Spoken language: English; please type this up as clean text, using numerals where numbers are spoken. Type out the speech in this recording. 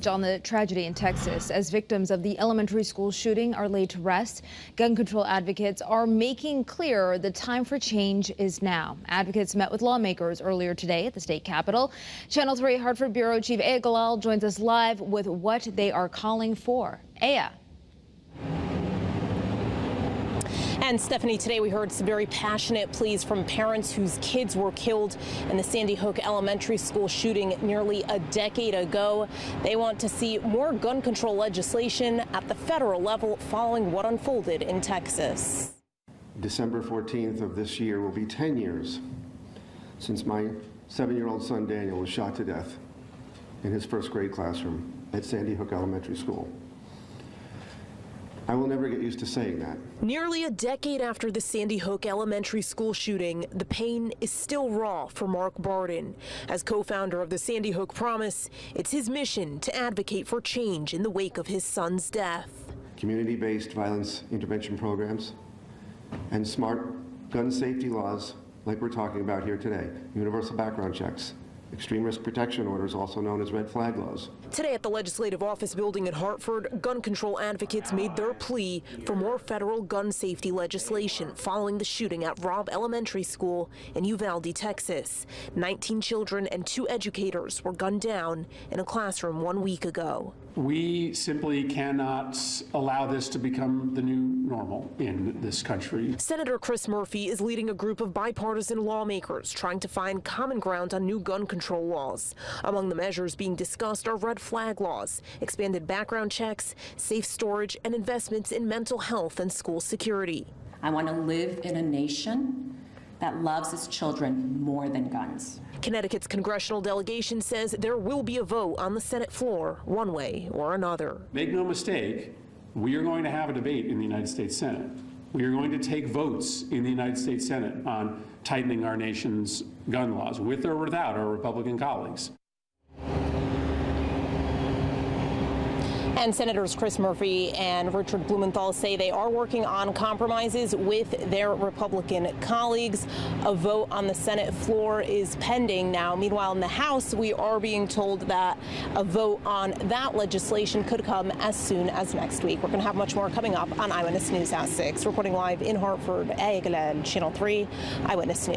On the tragedy in Texas, as victims of the elementary school shooting are laid to rest, gun control advocates are making clear the time for change is now. Advocates met with lawmakers earlier today at the state capitol. Channel 3 Hartford Bureau Chief Aya Galal joins us live with what they are calling for. Aya. And Stephanie, today we heard some very passionate pleas from parents whose kids were killed in the Sandy Hook Elementary School shooting nearly a decade ago. They want to see more gun control legislation at the federal level following what unfolded in Texas. December 14th of this year will be 10 years since my 7-year-old son Daniel was shot to death in his first grade classroom at Sandy Hook Elementary School. I will never get used to saying that. Nearly a decade after the Sandy Hook Elementary School shooting, the pain is still raw for Mark Barden. As co-founder of the Sandy Hook Promise, it's his mission to advocate for change in the wake of his son's death. Community-based violence intervention programs and smart gun safety laws like we're talking about here today. Universal background checks. Extreme risk protection orders, also known as red flag laws. Today at the Legislative Office building in Hartford, gun control advocates made their plea for more federal gun safety legislation following the shooting at Robb Elementary School in Uvalde, Texas. 19 children and 2 educators were gunned down in a classroom 1 week ago. We simply cannot allow this to become the new normal in this country. Senator Chris Murphy is leading a group of bipartisan lawmakers trying to find common ground on new gun control laws. Among the measures being discussed are red flag laws, expanded background checks, safe storage, and investments in mental health and school security. I want to live in a nation that loves its children more than guns. Connecticut's congressional delegation says there will be a vote on the Senate floor one way or another. Make no mistake, we are going to have a debate in the United States Senate. We are going to take votes in the United States Senate on tightening our nation's gun laws, with or without our Republican colleagues. And Senators Chris Murphy and Richard Blumenthal say they are working on compromises with their Republican colleagues. A vote on the Senate floor is pending now. Meanwhile, in the House, we are being told that a vote on that legislation could come as soon as next week. We're going to have much more coming up on Eyewitness News at 6. Reporting live in Hartford, Aya Galal, Channel 3 Eyewitness News.